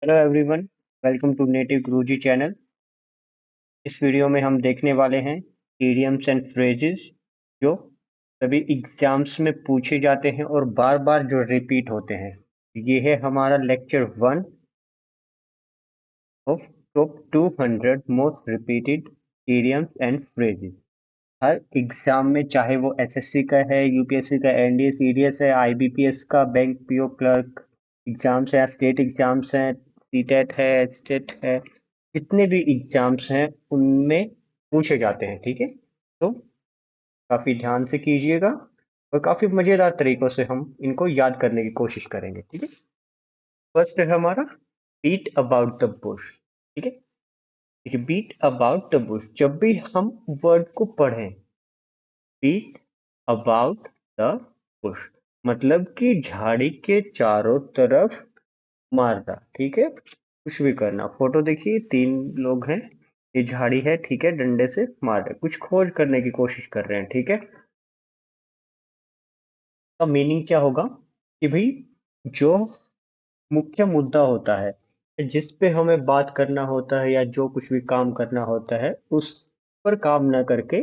Hello everyone, welcome to native Guruji channel. इस video में हम देखने वाले हैं इडियम्स एंड फ्रेजेस जो सभी एग्जाम्स में पूछे जाते हैं और बार बार जो रिपीट होते हैं। ये है हमारा lecture 1 of top 200 most repeated idioms and phrases. Her exam में, चाहे वो एसएससी का है, यूपीएससी का, एनडीए सीडीएस है, आईबीपीएस का, बैंक पीओ क्लर्क एग्जाम्स है, स्टेट एग्जाम्स हैं, सीटेट है, स्टेट है, जितने भी एग्जाम्स हैं उनमें पूछे जाते हैं। ठीक है, तो काफी ध्यान से कीजिएगा और काफी मजेदार तरीकों से हम इनको याद करने की कोशिश करेंगे। ठीक है, फर्स्ट है हमारा बीट अबाउट द बुश। ठीक है, देखिए बीट अबाउट द बुश, जब भी हम वर्ड को पढ़ें, बीट अबाउट द बुश मतलब कि झाड़ी के चारों तरफ मारना। ठीक है, कुछ भी करना। फोटो देखिए, 3 लोग हैं, ये झाड़ी है। ठीक है, डंडे से मार रहे, कुछ खोज करने की कोशिश कर रहे हैं। ठीक है, का मीनिंग क्या होगा कि भाई जो मुख्य मुद्दा होता है, जिस पे हमें बात करना होता है या जो कुछ भी काम करना होता है, उस पर काम ना करके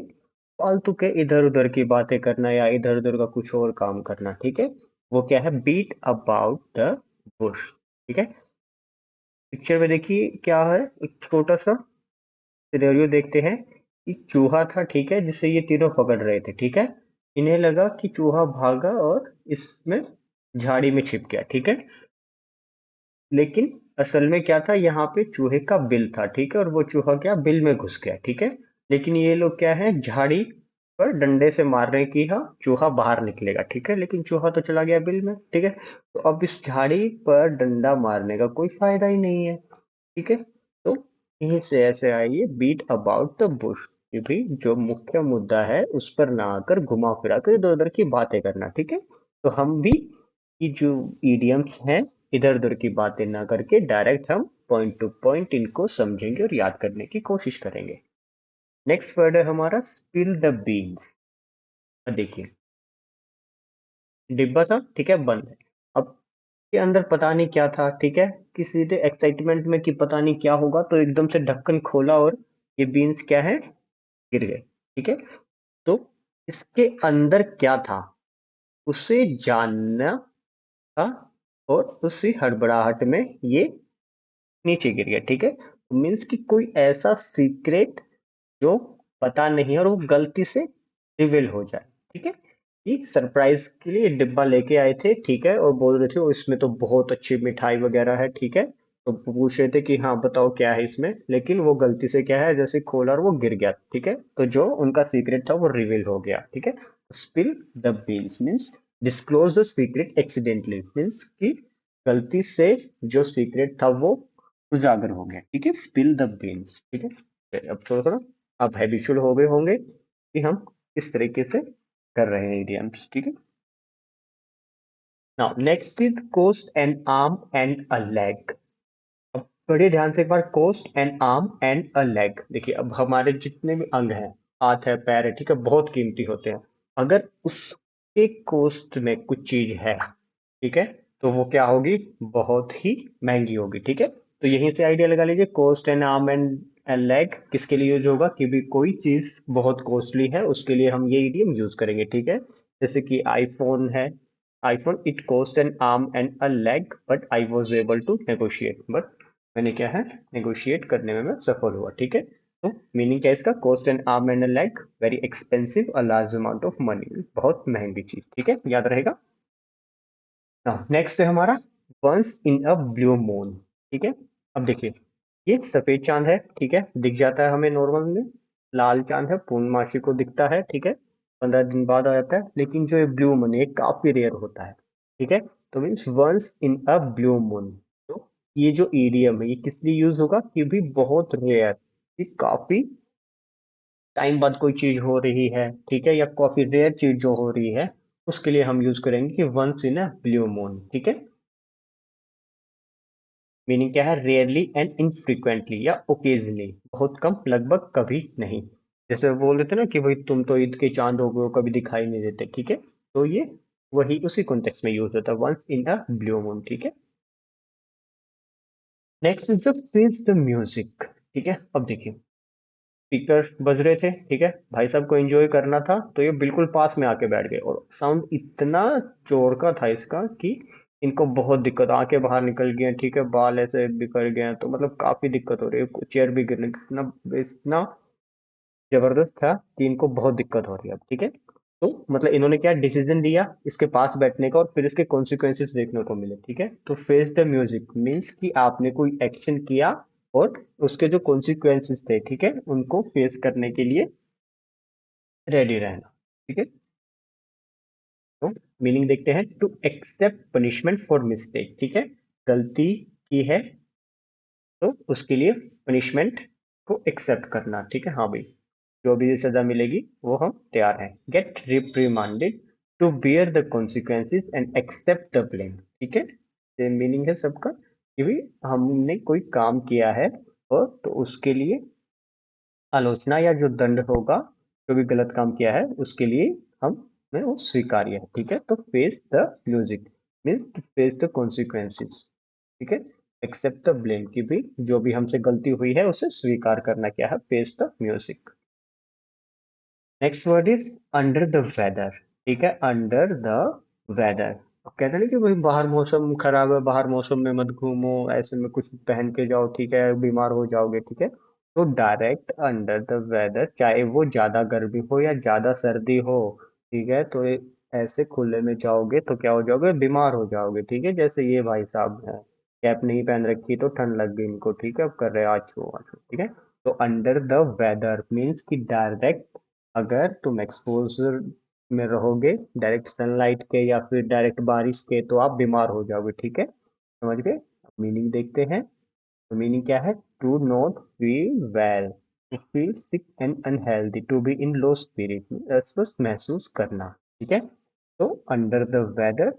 फालतू के इधर उधर की बातें करना या इधर उधर का कुछ और काम करना। ठीक है, वो क्या है, बीट अबाउट द बुश। ठीक है, पिक्चर में देखिए क्या है, एक छोटा सा सिनेरियो देखते हैं कि चूहा था। ठीक है, जिसे ये तीनों पकड़ रहे थे। ठीक है, इन्हें लगा कि चूहा भागा और इसमें झाड़ी में छिप गया। ठीक है, लेकिन असल में क्या था, यहाँ पे चूहे का बिल था। ठीक है, और वो चूहा क्या, बिल में घुस गया। ठीक है, लेकिन ये लोग क्या है, झाड़ी पर डंडे से मार रहे हैं कि हाँ चूहा बाहर निकलेगा। ठीक है, लेकिन चूहा तो चला गया बिल में। ठीक है, तो अब इस झाड़ी पर डंडा मारने का कोई फायदा ही नहीं है। ठीक है, तो यहीं से ऐसे आइए बीट अबाउट द बुश, कि भी जो मुख्य मुद्दा है उस पर ना आकर घुमा फिरा कर इधर उधर की बातें करना। ठीक है, तो हम भी ये जो ईडियम्स हैं, इधर उधर की बातें ना करके डायरेक्ट हम पॉइंट टू पॉइंट इनको समझेंगे और याद करने की कोशिश करेंगे। नेक्स्ट वर्ड है हमारा स्पिल द बीन्स। देखिए डिब्बा था, ठीक है, बंद है। अब के अंदर पता नहीं क्या था। ठीक है, किसी ने एक्साइटमेंट में कि पता नहीं क्या होगा, तो एकदम से ढक्कन खोला और ये बीन्स क्या है, गिर गए। ठीक है, तो इसके अंदर क्या था उसे जानना था, और उसी हड़बड़ाहट में ये नीचे गिर गया। ठीक है, मीन्स कि कोई ऐसा सीक्रेट जो पता नहीं है और वो गलती से रिवील हो जाए। ठीक है, कि सरप्राइज के लिए डिब्बा लेके आए थे। ठीक है, और बोल रहे थे "ओ, इसमें तो बहुत अच्छी मिठाई वगैरह है"। ठीक है, तो पूछ रहे थे कि हाँ बताओ क्या है इसमें, लेकिन वो गलती से क्या है, जैसे खोला और वो गिर गया। ठीक है, तो जो उनका सीक्रेट था वो रिवील हो गया। ठीक है, spill the beans means disclose the secret accidentally, means कि गलती से जो सीक्रेट था वो उजागर हो गया। ठीक है, स्पिल द बीन्स। ठीक है, अब थोड़ा थोड़ा आप हैबिचुअल हो गए होंगे कि हम किस तरीके से कर रहे हैं इडियम्स। ठीक है, now next is cost and arm and a leg. अब बड़े ध्यान से एक बार, cost and arm and a leg. देखिए अब हमारे जितने भी अंग हैं, हाथ है, पैर है, ठीक है, बहुत कीमती होते हैं। अगर उसके कोस्ट में कुछ चीज है, ठीक है, तो वो क्या होगी, बहुत ही महंगी होगी। ठीक है, तो यहीं से आइडिया लगा लीजिए, cost and arm and leg किसके लिए यूज होगा, कि भी कोई चीज बहुत कॉस्टली है उसके लिए हम ये इडियम यूज करेंगे। ठीक है, जैसे कि आईफोन है, iPhone it cost an arm and a leg but I was able to negotiate, but मैंने क्या है, नेगोशिएट करने में मैं सफल हुआ। ठीक है, तो मीनिंग क्या है इसका, cost an arm and a leg, very expensive, a large amount of money, बहुत महंगी चीज। ठीक है, याद रहेगा। नेक्स्ट है हमारा once in a blue moon. ठीक है, अब देखिए ये सफेद चांद है। ठीक है, दिख जाता है हमें नॉर्मल में, लाल चांद है, पूर्णमासी को दिखता है। ठीक है, 15 दिन बाद आ जाता है, लेकिन जो ये ब्लू मून ये काफी रेयर होता है। ठीक है, तो means once in a blue moon, तो ये जो ईडियम है ये किस लिए यूज होगा, कि भी बहुत रेयर, ये काफी टाइम बाद कोई चीज हो रही है। ठीक है, या काफी रेयर चीज जो हो रही है उसके लिए हम यूज करेंगे कि once in a blue moon. ठीक है, मीनिंग क्या है, रेयरली एंड इनफ्रीक्वेंटली या ओकेजनली, बहुत कम, लगभग कभी नहीं। जैसे बोल देते ना कि भाई तुम तो ईद के चांद हो गए हो, कभी दिखाई नहीं देते। ठीक है, तो ये वही उसी कॉन्टेक्स्ट में यूज होता है, once in a blue moon. ठीक है, next is the face the music. ठीक है, अब देखिए स्पीकर बज रहे थे, ठीक है, भाई साहब को एंजॉय करना था तो ये बिल्कुल पास में आके बैठ गए और साउंड इतना जोर का था इसका कि इनको बहुत दिक्कत, आंखें बाहर निकल गई हैं, ठीक है, बाल ऐसे बिखर गए हैं, तो मतलब काफी दिक्कत हो रही है, चेयर भी गिरने, इतना इतना जबरदस्त था कि इनको बहुत दिक्कत हो रही है अब, ठीक है। तो मतलब इन्होंने क्या डिसीजन लिया इसके पास बैठने का और फिर इसके कॉन्सिक्वेंसेस देखने को मिले, ठीक है। तो फेस द म्यूजिक मीन्स कि आपने कोई एक्शन किया और उसके जो कॉन्सिक्वेंसेस थे, ठीक है, उनको फेस करने के लिए रेडी रहना, ठीक है। तो मीनिंग देखते हैं, to accept punishment for mistake, ठीक है, गलती की है तो उसके लिए पनिशमेंट को एक्सेप्ट करना, ठीक है, हाँ भाई, जो भी सजा मिलेगी वो हम तैयार हैं। Get reprimanded, to bear the consequences and accept the blame, ठीक है। ये मीनिंग है सबका कि भाई हमने कोई काम किया है और तो उसके लिए आलोचना या जो दंड होगा, जो भी गलत काम किया है उसके लिए हम में वो स्वीकार्य है, ठीक है। तो face the music means face the consequences, ठीक है, एक्सेप्ट द ब्लेम की भी जो भी हमसे गलती हुई है उसे स्वीकार करना, क्या है, face the music. Next word is under the weather, ठीक है, अंडर द वेदर। कहते हैं ना कि भाई बाहर मौसम खराब है, बाहर मौसम में मत घूमो, ऐसे में कुछ पहन के जाओ, ठीक है, बीमार हो जाओगे, ठीक है। तो डायरेक्ट अंडर द वेदर, चाहे वो ज्यादा गर्मी हो या ज्यादा सर्दी हो, ठीक है, तो ऐसे खुले में जाओगे तो क्या हो जाओगे, बीमार हो जाओगे, ठीक है। जैसे ये भाई साहब हैं, कैप नहीं पहन रखी तो ठंड लग गई इनको, ठीक है, अब कर रहे हैं आछो आछो, ठीक है। तो अंडर द वेदर मीन्स कि डायरेक्ट अगर तुम एक्सपोजर में रहोगे डायरेक्ट सनलाइट के या फिर डायरेक्ट बारिश के तो आप बीमार हो जाओगे, ठीक है, समझ गए। मीनिंग देखते हैं, तो मीनिंग क्या है, to not feel well, to feel sick and unhealthy, to be in low spirit, अस्वस्थ महसूस करना, ठीक है। तो अंडर द वेदर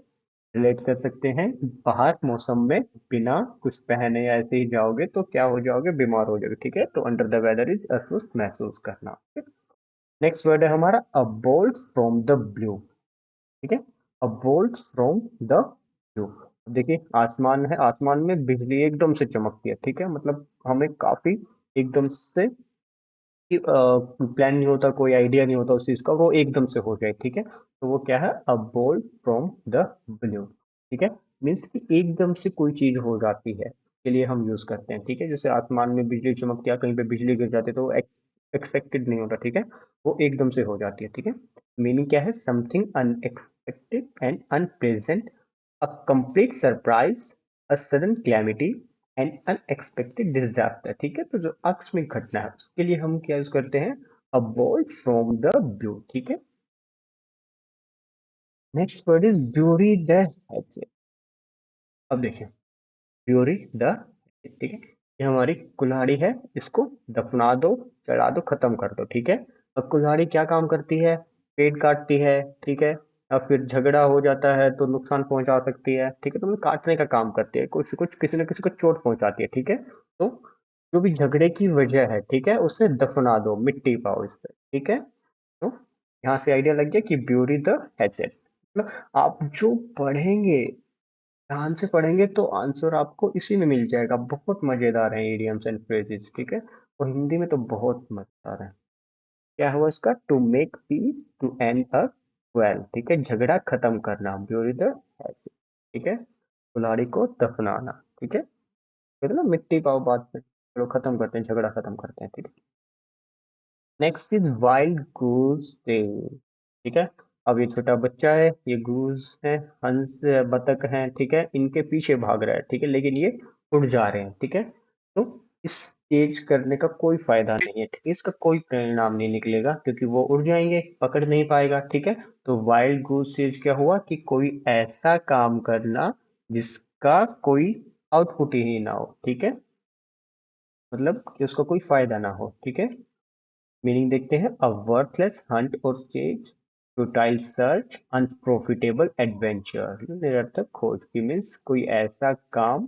रिलेट कर सकते हैं, बाहर मौसम में बिना कुछ पहने या ऐसे ही जाओगे तो क्या हो जाओगे, बीमार हो जाओगे, ठीक है। तो अंडर द वेदर इज अस्वस्थ महसूस करना। नेक्स्ट वर्ड है हमारा अ बोल्ट फ्रॉम द ब्लू, ठीक है, अ बोल्ट फ्रॉम द ब्लू। देखिए आसमान है, आसमान में बिजली एकदम से चमकती है, ठीक है, मतलब हमें काफी एकदम से प्लान नहीं होता, कोई आइडिया नहीं होता उस चीज का, वो एकदम से हो जाए, ठीक है। तो वो क्या है, अ बोल्ट फ्रॉम द ब्लू, ठीक है, मीन्स कि एकदम से कोई चीज हो जाती है के लिए हम यूज करते हैं, ठीक है। जैसे आसमान में बिजली चमकती है, कहीं पे बिजली गिर जाती है तो एक्सपेक्टेड नहीं होता, ठीक है, वो एकदम से हो जाती है, ठीक है। मीनिंग क्या है, something unexpected and unpleasant, a complete surprise, a sudden calamity and unexpected disaster, ठीक है। तो जो आकस्मिक घटना है उसके लिए हम क्या यूज करते हैं, a ball from the blue, ठीक है। Next word is bury the heads. अब देखिए ब्यूरी द, ठीक है, ये हमारी कुल्हाड़ी है, इसको दफना दो, जला दो, खत्म कर दो, ठीक है। अब कुल्हाड़ी क्या काम करती है, पेड़ काटती है, ठीक है, या फिर झगड़ा हो जाता है तो नुकसान पहुंचा सकती है, ठीक है, तो मतलब काटने का काम करती है, कुछ कुछ किसी न किसी को चोट पहुंचाती है, ठीक है। तो जो भी झगड़े की वजह है, ठीक है, उसे दफना दो, मिट्टी पाओ इस पे, ठीक है। तो यहाँ से आइडिया लग गया कि ब्यूरी द हैचेट, मतलब आप जो पढ़ेंगे, ध्यान से पढ़ेंगे तो आंसर आपको इसी में मिल जाएगा। बहुत मजेदार है इडियम्स एंड फ्रेजेस, ठीक है, और हिंदी में तो बहुत मजेदार है। क्या हुआ इसका, to make peace, to end a quarrel, ठीक है, झगड़ा खत्म करना, ब्यूरी द हैशेट, ठीक है, कुल्हाड़ी को दफनाना, ठीक है, कहते हैं ना मिट्टी पाओ बात पे, चलो खत्म करते हैं, झगड़ा खत्म करते हैं, ठीक है। Next is wild goose tail, ठीक है। अब ये छोटा बच्चा है, ये गूज है, हंस बतख है, ठीक है, इनके पीछे भाग रहा है, ठीक है, लेकिन ये उड़ जा रहे हैं, ठीक है। तो इस तेज करने का कोई फायदा नहीं है, ठीक है, इसका कोई परिणाम नहीं निकलेगा क्योंकि वो उड़ जाएंगे, पकड़ नहीं पाएगा, ठीक है। तो वाइल्ड गूज चेज क्या हुआ कि कोई ऐसा काम करना जिसका कोई आउटपुट ही ना हो, ठीक है, मतलब कि उसका कोई फायदा ना हो, ठीक है। मीनिंग देखते हैं, अ वर्थलेस हंट और chase, futile search, unprofitable adventure, निरर्थक खोज की मीन्स कोई ऐसा काम,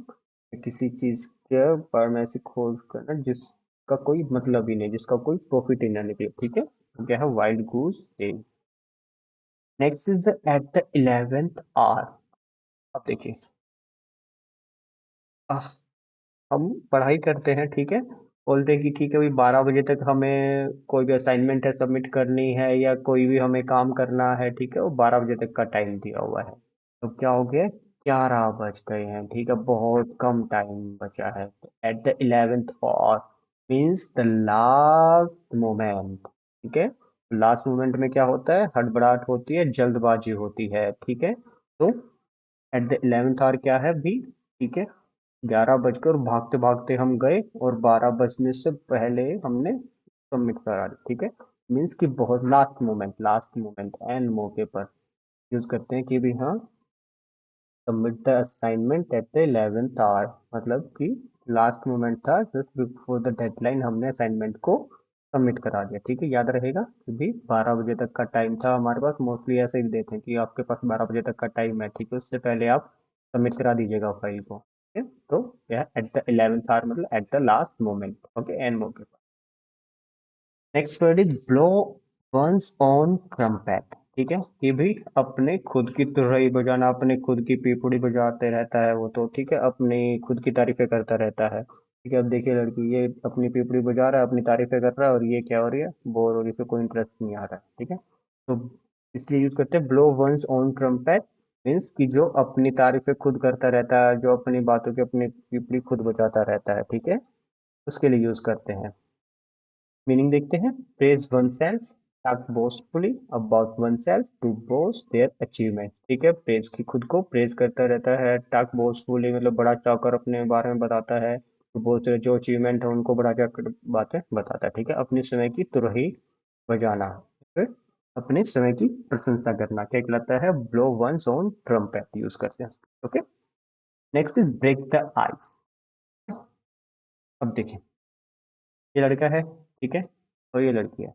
किसी चीज के बारे में ऐसी खोज करना जिसका कोई मतलब ही नहीं, जिसका कोई प्रॉफिट ही ना निकले, ठीक है, तो क्या है, wild goose chase. Next is at the 11th hour. अब देखिए हम पढ़ाई करते हैं, ठीक है, बोलते हैं कि ठीक है भाई 12 बजे तक हमें कोई भी असाइनमेंट है सबमिट करनी है या कोई भी हमें काम करना है, ठीक है, वो 12 बजे तक का टाइम दिया हुआ है। तो क्या हो गया, 11 बज गए हैं, ठीक है, बहुत कम टाइम बचा है। एट द 11th और मीन्स द लास्ट मोमेंट, ठीक है। लास्ट मोमेंट में क्या होता है, हड़बड़ाहट होती है, जल्दबाजी होती है, ठीक है। तो एट द 11th आवर क्या है भी, ठीक है, 11 बजकर भागते भागते हम गए और 12 बजने से पहले हमने सबमिट करा दी, ठीक है। मीन्स कि बहुत लास्ट मोमेंट एंड मौके पर यूज करते हैं कि भी हाँ, submit the assignment at the 11th hour, मतलब कि लास्ट मोमेंट था, जस्ट बिफोर द डेडलाइन हमने असाइनमेंट को सबमिट करा दिया, ठीक है। याद रहेगा कि भी 12 बजे तक का टाइम था हमारे पास, मोस्टली ऐसे ही देते हैं कि आपके पास 12 बजे तक का टाइम है, ठीक है, उससे पहले आप सबमिट करा दीजिएगा फाइल को, ठीक है। तो यह एट द 11th आवर मतलब at the last moment, okay, and मोके। Next word is blow one's on trumpet, ठीक है, कि भी अपने खुद की तुरही बजाना, अपने खुद की पीपुड़ी बजाते रहता है वो, तो ठीक है, अपनी खुद की तारीफें करता रहता है, ठीक है। अब देखिए लड़की ये अपनी पीपुड़ी बजा रहा है, अपनी तारीफें कर रहा है, और ये क्या हो रही है, बोर हो रही है, कोई इंटरेस्ट नहीं आ रहा है, ठीक है। तो इसलिए यूज करते हैं blow one's on trumpet, means कि जो अपनी तारीफें खुद करता रहता है, जो अपनी बातों की अपनी पीपड़ी खुद बजाता रहता है, ठीक है, उसके लिए यूज करते हैं। मीनिंग देखते हैं, praise oneself, talk boastfully about oneself to boast their achievement, ठीक है, प्रेज की खुद को प्रेज करता रहता है, टॉक बोस्टफुली मतलब बड़ा चौकर अपने बारे में बताता है, तो बोस्ट जो अचीवमेंट है उनको बड़ा चौकर बातें बताता है, ठीक है। अपने समय की तुरही बजाना, फिर अपने समय की प्रशंसा करना क्या कहलाता है, blow one's on trumpet use करते हैं, okay. Next is break the ice. अब देखिए, ये लड़का है, ठीक है, और ये लड़की है,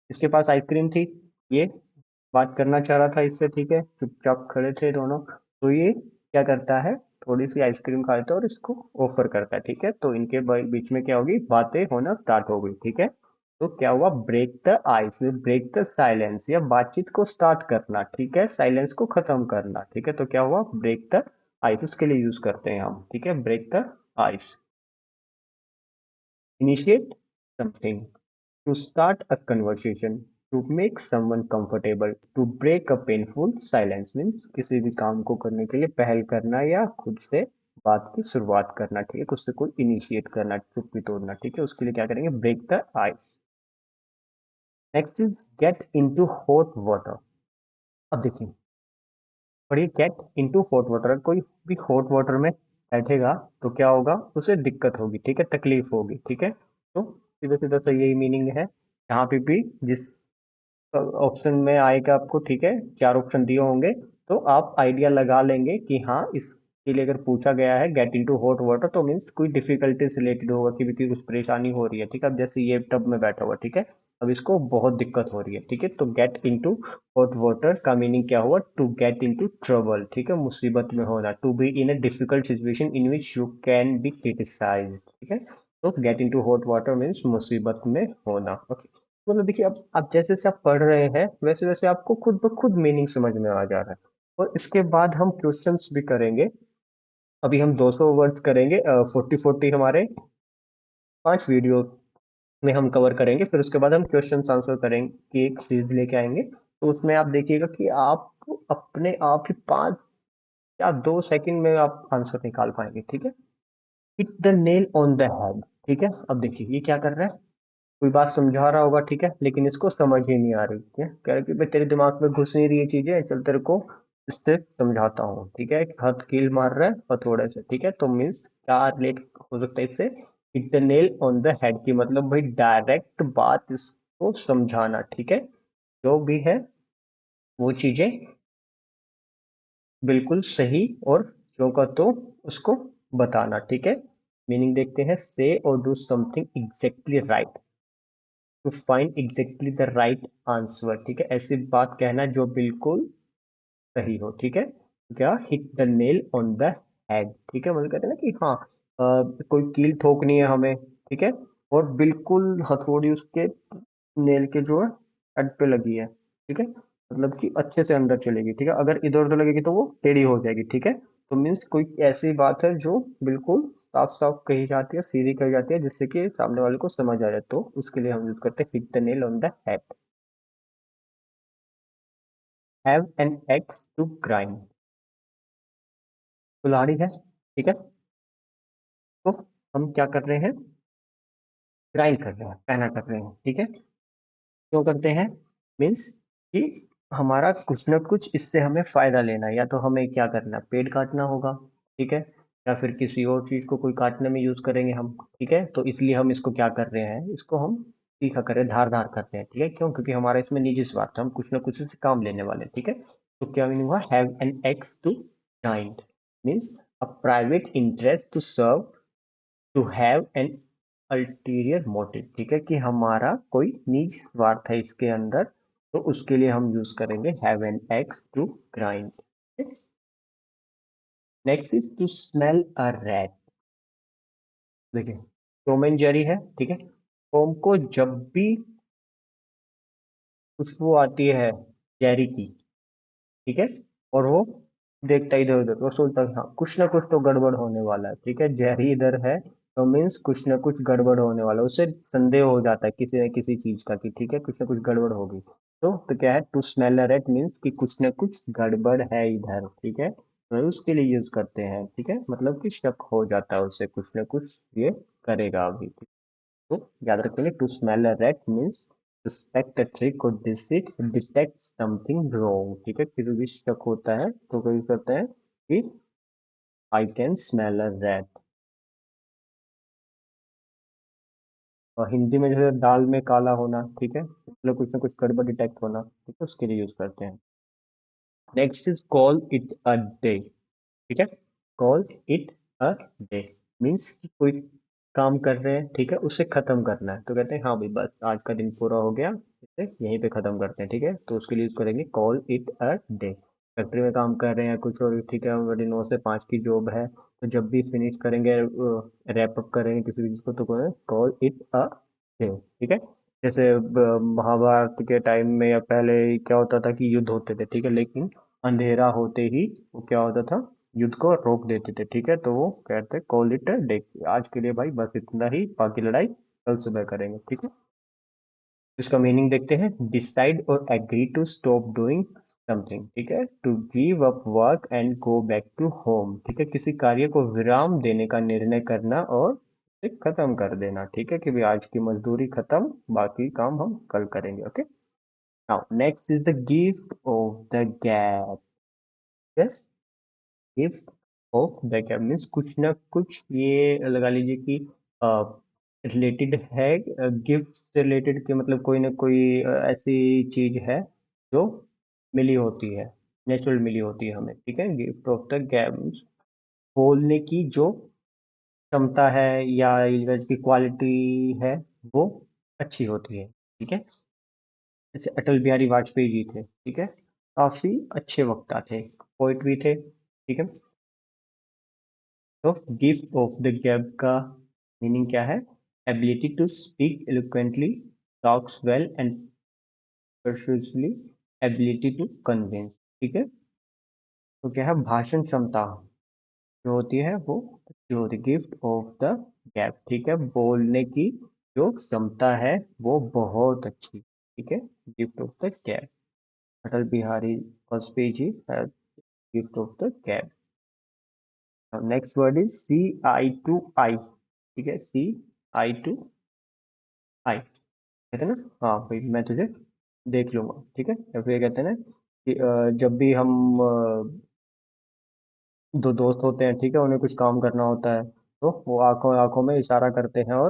इसके पास आइसक्रीम थी, ये बात करना चाह रहा था इससे, ठीक है, चुपचाप खड़े थे दोनों। तो ये क्या करता है, थोड़ी सी आइसक्रीम खाता है और इसको ऑफर करता है, ठीक है। तो इनके बीच में क्या होगी, बातें होना स्टार्ट हो गई, ठीक है। तो क्या हुआ, break the ice, break the silence, या बातचीत को स्टार्ट करना, ठीक है, साइलेंस को खत्म करना, ठीक है। तो क्या हुआ, ब्रेक द आइस, उसके लिए यूज करते हैं हम, ठीक है, break the ice. Initiate something, to start a conversation, to make someone comfortable, to break a painful silence means किसी भी काम को करने के लिए पहल करना या खुद से बात की शुरुआत करना, ठीक है, खुद से कोई इनिशिएट करना, चुप्पी तोड़ना, ठीक है, उसके लिए क्या करेंगे, break the ice. Next is get into hot water. अब देखिए, पढ़िए, गेट इनटू हॉट वाटर, अगर कोई भी हॉट वाटर में बैठेगा तो क्या होगा, उसे दिक्कत होगी, ठीक है, तकलीफ होगी, ठीक है। तो सीधा सीधा सा यही मीनिंग है, यहाँ पे भी जिस ऑप्शन में आएगा आपको, ठीक है, 4 ऑप्शन दिए होंगे, तो आप आइडिया लगा लेंगे कि हाँ, इसके लिए अगर पूछा गया है गेट इनटू हॉट वाटर तो मीन्स कोई डिफिकल्टी से रिलेटेड होगा कि भी कुछ परेशानी हो रही है, ठीक है। अब जैसे ये टब में बैठा हुआ, ठीक है, अब इसको बहुत दिक्कत हो रही है, ठीक है, तो गेट इनटू हॉट वाटर का मीनिंग क्या हुआ, टू गेट इनटू ट्रबल, ठीक है, मुसीबत में होना, to be in a difficult situation in which you can be criticised, ठीक है। तो get into hot water means मुसीबत में होना, ओके। मतलब देखिए, अब जैसे जैसे आप पढ़ रहे हैं वैसे वैसे आपको खुद ब खुद मीनिंग समझ में आ जा रहा है, और इसके बाद हम क्वेश्चंस भी करेंगे। अभी हम 200 वर्ड्स करेंगे, 40 40 हमारे 5 वीडियो में हम कवर करेंगे, फिर उसके बाद हम क्वेश्चन आंसर करेंगे कि एक सीरीज लेके आएंगे। तो उसमें आप देखिएगा कि आप अपने आप ही 5 या 2 सेकंड में आप आंसर निकाल पाएंगे, ठीक है। Hit the nail on the head, ठीक है। अब देखिए ये क्या कर रहा है, कोई बात समझा रहा होगा, ठीक है, लेकिन इसको समझ ही नहीं आ रही है, कह रहा कि भाई तेरे दिमाग में घुस नहीं रही ये चीजें, चल तेरे को इससे समझाता हूँ, ठीक है, हाथ कील मार रहा है हथौड़े से, ठीक है। तो मीन्स क्या रिलेट हो सकता है इससे, hit the nail on the head की मतलब भाई डायरेक्ट बात इसको समझाना, ठीक है, जो भी है वो चीजें बिल्कुल सही और जो का तो उसको बताना, ठीक है। मीनिंग देखते हैं, से और do something exactly right to find exactly the right answer, ठीक है, ऐसी बात कहना जो बिल्कुल सही हो, ठीक है। क्या, hit the nail on the head, ठीक है, मतलब कहते हैं ना कि हाँ, कोई कील ठोकनी है हमें, ठीक है, और बिल्कुल हथौड़ी उसके नेल के जो है हेड पे लगी है, ठीक है, मतलब कि अच्छे से अंदर चलेगी, ठीक है, अगर इधर उधर लगेगी तो वो टेढ़ी हो जाएगी, ठीक है। तो मीन्स कोई ऐसी बात है जो बिल्कुल साफ साफ कही जाती है, सीधी कही जाती है, जिससे कि सामने वाले को समझ आ जाए, तो उसके लिए हम यूज करते हैं hit the nail on the head. Have an axe to grind, कुल्हाड़ी है, ठीक है, तो हम क्या कर रहे हैं, ग्राइंड कर रहे हैं, पहना कर रहे हैं, ठीक है। क्यों करते हैं, मीन्स कि हमारा कुछ ना कुछ इससे हमें फायदा लेना है, या तो हमें क्या करना है, पेड़ काटना होगा, ठीक है, या फिर किसी और चीज को कोई काटने में यूज करेंगे हम, ठीक है, तो इसलिए हम इसको क्या कर रहे हैं, इसको हम तीखा कर रहे हैं, धारदार करते हैं, ठीक है, क्यों, क्योंकि हमारा इसमें निजी स्वार्थ है, हम कुछ ना कुछ इससे काम लेने वाले हैं, ठीक है। तो क्या मीनिंग हुआ, have an axe to grind, means a private interest to serve, to have an ulterior motive, ठीक है, कि हमारा कोई निजी स्वार्थ है इसके अंदर, तो उसके लिए हम यूज करेंगे have an axe to grind. Next is to smell a rat. देखिए, टॉम एंड जेरी है, ठीक है, टॉम को जब भी खुशबू आती है जेरी की, ठीक है, और वो देखता इधर उधर, वो सोचता है हाँ कुछ ना कुछ तो गड़बड़ होने वाला है, ठीक है, जेरी इधर है, तो मीन्स कुछ ना कुछ गड़बड़ होने वाला है, उसे संदेह हो जाता है किसी न किसी चीज का, कि ठीक है कुछ ना कुछ गड़बड़ होगी, तो क्या है, to smell a rat means कि कुछ ना कुछ गड़बड़ है इधर, ठीक है, तो उसके लिए यूज करते हैं, ठीक है, मतलब कि शक हो जाता है उसे, कुछ ना कुछ ये करेगा अभी, तो याद रखेंगे, to smell a rat means suspect a trick और डिसिट डिटेक्ट समथिंग रॉन्ग, ठीक है, किसी भी शक होता है तो कोई करते हैं कि I can smell a rat. और हिंदी में जैसे दाल में काला होना, ठीक है, मतलब कुछ ना कुछ गड़बड़ डिटेक्ट होना, ठीक है, उसके लिए यूज करते हैं। Next is call it a day, ठीक है, call it a day means कि कोई काम कर रहे हैं, ठीक है, उसे खत्म करना है, तो कहते हैं हाँ भाई बस आज का दिन पूरा हो गया, इसे यहीं पे खत्म करते हैं, ठीक है, तो उसके लिए यूज करेंगे call it a day. Factory में काम कर रहे हैं कुछ और, ठीक है, हमारी 9 से 5 की जॉब है, तो जब भी फिनिश करेंगे, रैप अप करेंगे किसी भी चीज को, तो कॉल इट अ डे, ठीक है। जैसे महाभारत के टाइम में या पहले क्या होता था कि युद्ध होते थे, ठीक है, लेकिन अंधेरा होते ही वो क्या होता था, युद्ध को रोक देते थे, ठीक है, तो वो कहते कॉल इट डे, आज के लिए भाई बस इतना ही, बाकी लड़ाई कल सुबह करेंगे, ठीक है। इसका मीनिंग देखते हैं, डिसाइड और agree to stop doing something, ठीक है, to give up work and go back to home, ठीक है, किसी कार्य को विराम देने का निर्णय करना और उसे खत्म कर देना, ठीक है, कि भाई आज की मजदूरी खत्म, बाकी काम हम कल करेंगे, okay. Now next is the gift of the gap, gift of the gap means कुछ ना कुछ ये लगा लीजिए कि रिलेटेड है, गिफ्ट से रिलेटेड के मतलब कोई ना कोई ऐसी चीज है जो मिली होती है, नेचुरल मिली होती है हमें, ठीक है, gift of the gap means बोलने की जो क्षमता है या की क्वालिटी है, वो अच्छी होती है, ठीक है, जैसे अटल बिहारी वाजपेयी जी थे, ठीक है, काफी अच्छे वक्ता थे, पोइट भी थे, ठीक है, तो गिफ्ट ऑफ द गैप का मीनिंग क्या है, ability to speak eloquently, talks well and persuasively, ability to convince, ठीक है, तो क्या है, भाषण क्षमता जो होती है वो अच्छी होती है, गिफ्ट ऑफ द गैप, ठीक है, बोलने की जो क्षमता है वो बहुत अच्छी, ठीक है, gift of the gap, Atal Bihari Vajpayee ji है gift of the gap. Next word is see eye to eye, ठीक है, सी आई टू आई, कहते हैं ना हाँ भाई मैं तुझे देख लूंगा, ठीक है, या फिर कहते हैं ना कि जब भी हम दो दोस्त होते हैं, ठीक है, उन्हें कुछ काम करना होता है, तो वो आंखों आंखों में इशारा करते हैं और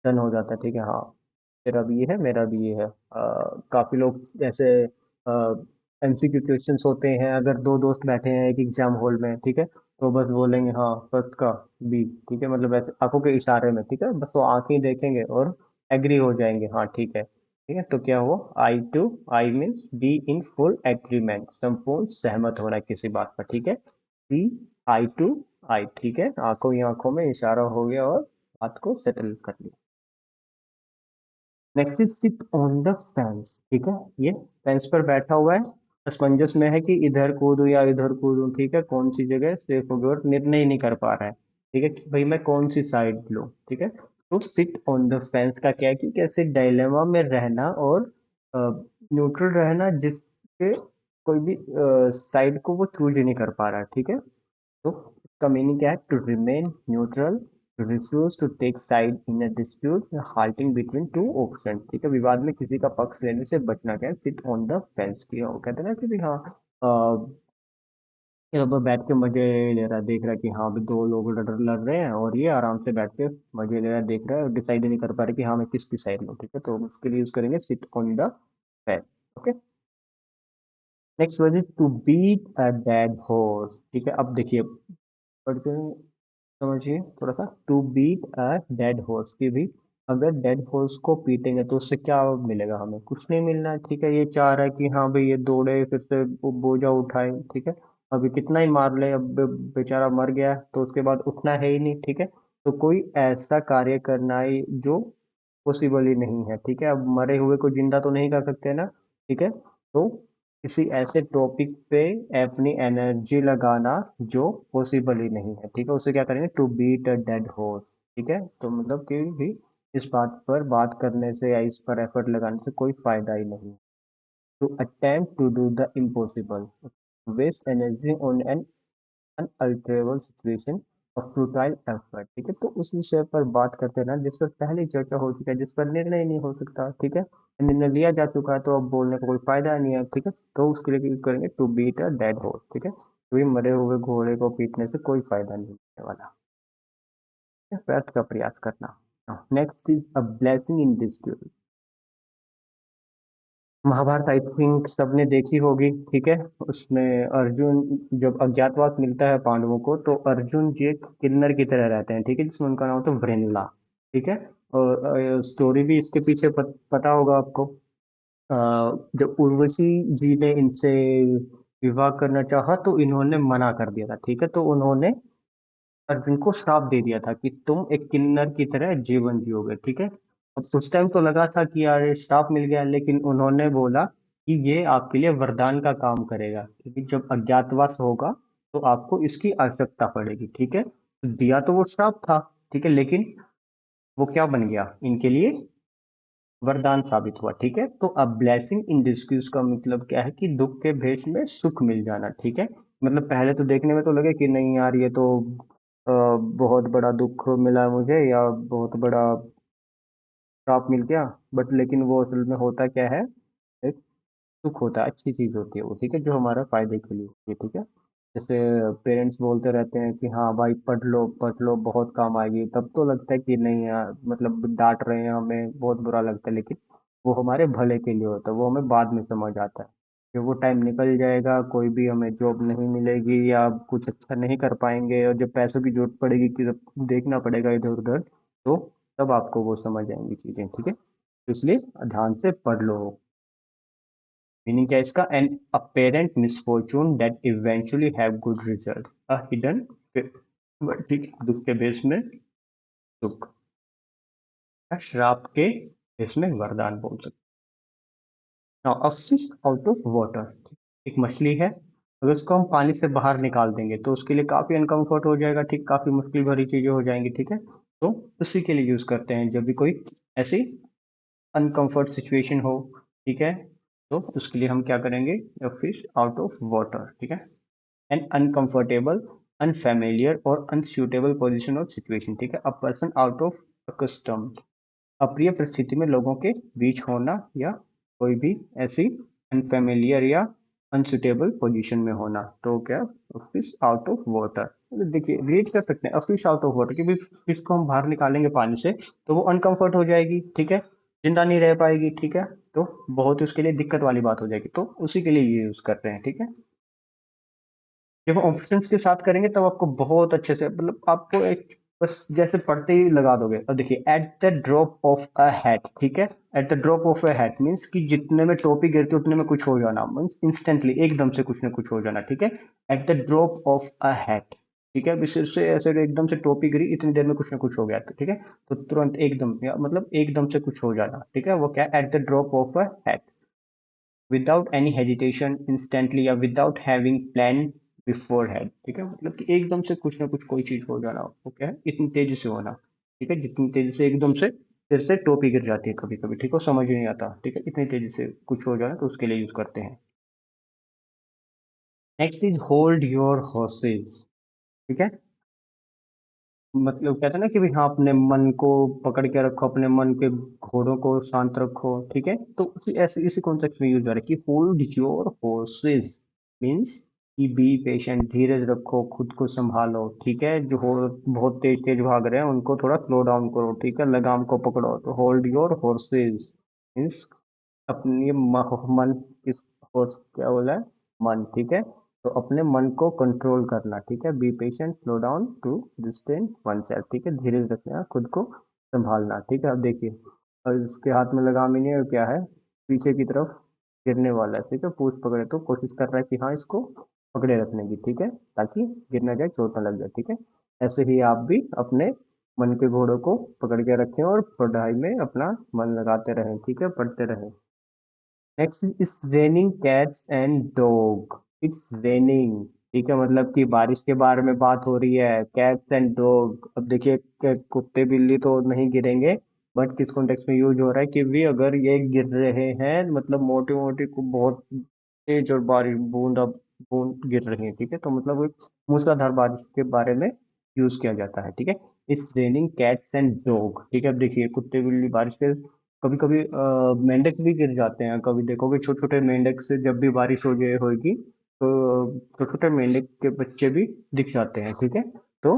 डन हो जाता है, ठीक है, हाँ तेरा भी ये है मेरा भी ये है, काफी लोग ऐसे एमसीक्यू क्वेश्चंस होते हैं, अगर दो दोस्त बैठे हैं एक एग्जाम हॉल में, ठीक है, तो बस बोलेंगे हाँ फर्स्ट का बी, ठीक है, मतलब ऐसे आंखों के इशारे में, ठीक है, बस वो आंखें ही देखेंगे और एग्री हो जाएंगे, हाँ ठीक है, ठीक है, तो क्या हुआ, eye to eye means be in full agreement, संपूर्ण सहमत होना है किसी बात पर, ठीक है, सी आई टू आई, ठीक है, आंखों ही आंखों में इशारा हो गया और बात को सेटल कर लिया। Next is seat on the fence, ठीक है, ये फेंस पर बैठा हुआ है, असमंजस में है कि इधर कूदूं या इधर कूदूं, ठीक है, कौन सी जगह सेफ होगी, और निर्णय ही नहीं कर पा रहा है, ठीक है, कि भाई मैं कौन सी साइड लूं, ठीक है। तो सिट ऑन द फेंस का क्या है कि कैसे डायलेमा में रहना और न्यूट्रल रहना, जिसके कोई भी साइड को वो चूज ही नहीं कर पा रहा है, ठीक है। तो इसका मीनिंग क्या है, to remain neutral, to refuse to take side in a dispute, halting between two option, ठीक है, विवाद में किसी का पक्ष लेने से बचना, क्या है, सिट ऑन द फेंस की, वो कहते हैं ना कि भी हाँ, ये अब बैठ के मजे ले रहा है, देख रहा है कि हाँ भी दो लोग लड़ रहे हैं, और ये आराम से बैठ के मजे ले रहा है, देख रहा है, और डिसाइड नहीं कर पा रहे कि हाँ मैं किसकी साइड लूँ, ठीक है, तो उसके लिए यूज करेंगे sit on the fence. Okay. Next word is to beat a dead horse, ठीक है, अब देखिए पढ़ के समझिए थोड़ा सा, to beat a dead horse की भी, अगर डेड हॉर्स को पीटेंगे तो उससे क्या मिलेगा, हमें कुछ नहीं मिलना है, ठीक है, ये चाह रहा है कि हाँ भाई ये दौड़े फिर से वो बोझा उठाए, ठीक है, अभी कितना ही मार ले, अब बेचारा मर गया तो उसके बाद उठना है ही नहीं, ठीक है, तो कोई ऐसा कार्य करना ही जो पॉसिबल ही नहीं है, ठीक है, अब मरे हुए को जिंदा तो नहीं कर सकते ना, ठीक है, तो किसी ऐसे टॉपिक पे अपनी एनर्जी लगाना जो पॉसिबल ही नहीं है, ठीक है, उसे क्या करेंगे, to beat a dead horse, ठीक है, तो मतलब कि भी इस बात पर बात करने से या इस पर एफर्ट लगाने से कोई फायदा ही नहीं। To attempt to do the impossible, waste energy on an unalterable situation और फ्रूटाइल एफर्ट, ठीक है, तो उस विषय पर बात करते हैं ना जिस पर पहले चर्चा हो चुका है, जिस पर निर्णय नहीं हो सकता, ठीक है, निर्णय लिया जा चुका है, तो अब बोलने का कोई फायदा नहीं है, ठीक है, तो उसके लिए यूज करेंगे to beat a dead horse, ठीक है, क्योंकि मरे हुए घोड़े को पीटने से कोई फायदा नहीं होने वाला है, व्यर्थ का प्रयास करना। Next is a blessing in dispute. Mahabharat I think सबने देखी होगी, ठीक है, उसमें अर्जुन, जब अज्ञातवास मिलता है पांडवों को, तो अर्जुन जी एक किन्नर की तरह रहते हैं, ठीक है, जिसमें उनका नाम होता है वृंदला, ठीक है, और स्टोरी भी इसके पीछे पता होगा आपको। अ, जब उर्वशी जी ने इनसे विवाह करना चाहा तो इन्होंने मना कर दिया था, ठीक है, तो उन्होंने अर्जुन को श्राप दे दिया था कि तुम एक किन्नर की तरह जीवन जियोगे, ठीक है। अब उस टाइम तो लगा था कि यार ये श्राप मिल गया, लेकिन उन्होंने बोला कि ये आपके लिए वरदान का काम करेगा, क्योंकि जब अज्ञातवास होगा तो आपको इसकी आवश्यकता पड़ेगी, ठीक है, तो दिया तो वो श्राप था, ठीक है, लेकिन वो क्या बन गया इनके लिए, वरदान साबित हुआ, ठीक है, तो अब ब्लेसिंग इन डिस्ग्यूज का मतलब क्या है कि दुख के भेष में सुख मिल जाना, ठीक है, मतलब पहले तो देखने में तो लगे कि नहीं यार ये तो बहुत बड़ा दुख मिला मुझे, या बहुत बड़ा श्राप मिल गया, बट लेकिन वो असल में होता क्या है, एक सुख होता है, अच्छी चीज होती है वो, ठीक है, जो हमारा फायदे के लिए होती है, ठीक है, जैसे पेरेंट्स बोलते रहते हैं कि हाँ भाई पढ़ लो बहुत काम आएगी, तब तो लगता है कि नहीं यार, मतलब डांट रहे हैं हमें, बहुत बुरा लगता है, लेकिन वो हमारे भले के लिए होता है, वो हमें बाद में समझ आता है, जब वो टाइम निकल जाएगा, कोई भी हमें जॉब नहीं मिलेगी या कुछ अच्छा नहीं कर पाएंगे, और जब पैसों की जरूरत पड़ेगी कि जब देखना पड़ेगा इधर उधर, तो तब आपको वो समझ आएंगी चीजें, ठीक है, तो इसलिए ध्यान से पढ़ लो। मीनिंग क्या है इसका, an apparent misfortune that eventually have good result, a hidden, ठीक, दुख के बेस में दुख, या श्राप के बेस में वरदान बोल सकते। Now a fish out of water, एक मछली है, अगर उसको हम पानी से बाहर निकाल देंगे तो उसके लिए काफी अनकंफर्ट हो जाएगा, ठीक, काफी मुश्किल भरी चीजें हो जाएंगी, ठीक है, तो उसी के लिए यूज करते हैं जब भी कोई ऐसी अनकंफर्ट सिचुएशन हो, ठीक है, तो उसके लिए हम क्या करेंगे, फिश आउट ऑफ वाटर, ठीक है, एन अनकंफर्टेबल, अनफेमिलियर और अनसूटेबल पोजीशन और सिचुएशन, ठीक है, a person out of accustomed, अप्रिय परिस्थिति में लोगों के बीच होना, या कोई भी ऐसी अनफेमिलियर या अनसुटेबल पोजीशन में होना, तो क्या, फिश आउट ऑफ वाटर, देखिए रीड कर सकते हैं, फिश आउट ऑफ वाटर, क्योंकि फिश को हम बाहर निकालेंगे पानी से तो वो अनकंफर्ट हो जाएगी, ठीक है, जिंदा नहीं रह पाएगी, ठीक है, तो बहुत उसके लिए दिक्कत वाली बात हो जाएगी, तो उसी के लिए ये यूज करते हैं, ठीक है, जब ऑप्शंस के साथ करेंगे तब आपको बहुत अच्छे से, मतलब आपको एक बस जैसे पढ़ते ही लगा दोगे। अब देखिए, eight the drop of a hat, ठीक है, eight the drop of a hat means कि जितने में टोपी गिरती है उतने में कुछ हो जाना, मीन्स इंस्टेंटली एकदम से कुछ ना कुछ हो जाना, ठीक है, eight the drop of a hat, ठीक है, अभी सिर से ऐसे एकदम से टोपी गिरी, इतनी देर में कुछ ना कुछ हो गया, तो ठीक है, तो तुरंत एकदम, या मतलब एकदम से कुछ हो जाना, ठीक है, वो क्या, at the drop of a hat. Without any hesitation instantly या without having plan before had, ठीक है, मतलब कि एकदम से कुछ ना कुछ कोई चीज हो जाना, वो क्या है, इतनी तेजी से होना, ठीक है, जितनी तेजी से एकदम से फिर से टोपी गिर जाती है कभी कभी, ठीक है, समझ ही नहीं आता, ठीक है, इतनी तेजी से कुछ हो जाना तो उसके लिए यूज करते हैं। Next is hold your horses, ठीक है, मतलब कहते हैं ना कि भाई हाँ अपने मन को पकड़ के रखो, अपने मन के घोड़ों को शांत रखो, ठीक है, तो उसी ऐसे इसी कॉन्टेक्स्ट में यूज हो रहा है कि होल्ड योर हॉर्सेस मीन्स कि बी पेशेंट, धीरज रखो, खुद को संभालो, ठीक है, जो हो बहुत तेज तेज भाग रहे हैं उनको थोड़ा स्लो डाउन करो, ठीक है, लगाम को पकड़ो, तो होल्ड योर हॉर्सेस मीन्स अपनी मन, किस horse क्या बोला है, मन, ठीक है, तो अपने मन को कंट्रोल करना, ठीक है, be patient, slow down to restrain one self, ठीक है, धीरज रखना, खुद को संभालना, ठीक है। अब देखिए, और इसके हाथ में लगाम ही नहीं है, क्या है, पीछे की तरफ गिरने वाला है, ठीक है, पूछ पकड़े, तो कोशिश कर रहा है कि हाँ इसको पकड़े रखने की, ठीक है, ताकि गिर ना जाए, चोट ना लग जाए, ठीक है। ऐसे ही आप भी अपने मन के घोड़ों को पकड़ के रखें और पढ़ाई में अपना मन लगाते रहें, ठीक है, पढ़ते रहें। Next is raining cats and dog, it's raining, ठीक है, मतलब कि बारिश के बारे में बात हो रही है, कैट्स एंड डॉग, अब देखिए कुत्ते बिल्ली तो नहीं गिरेंगे, बट किस कॉन्टेक्स्ट में यूज हो रहा है कि भी अगर ये गिर रहे हैं, मतलब मोटी मोटी को बहुत तेज और बारिश बूंद गिर रही है, ठीक है, तो मतलब एक मूसलाधार बारिश के बारे में यूज किया जाता है, ठीक है। It's raining cats and dog, ठीक है, अब देखिए कुत्ते बिल्ली बारिश के, कभी कभी मेंढक भी गिर जाते हैं, कभी देखोगे छोटे छोटे मेंढक से जब भी बारिश हो जाए होगी तो छोटे छोटे मेंढक के बच्चे भी दिख जाते हैं, ठीक है, तो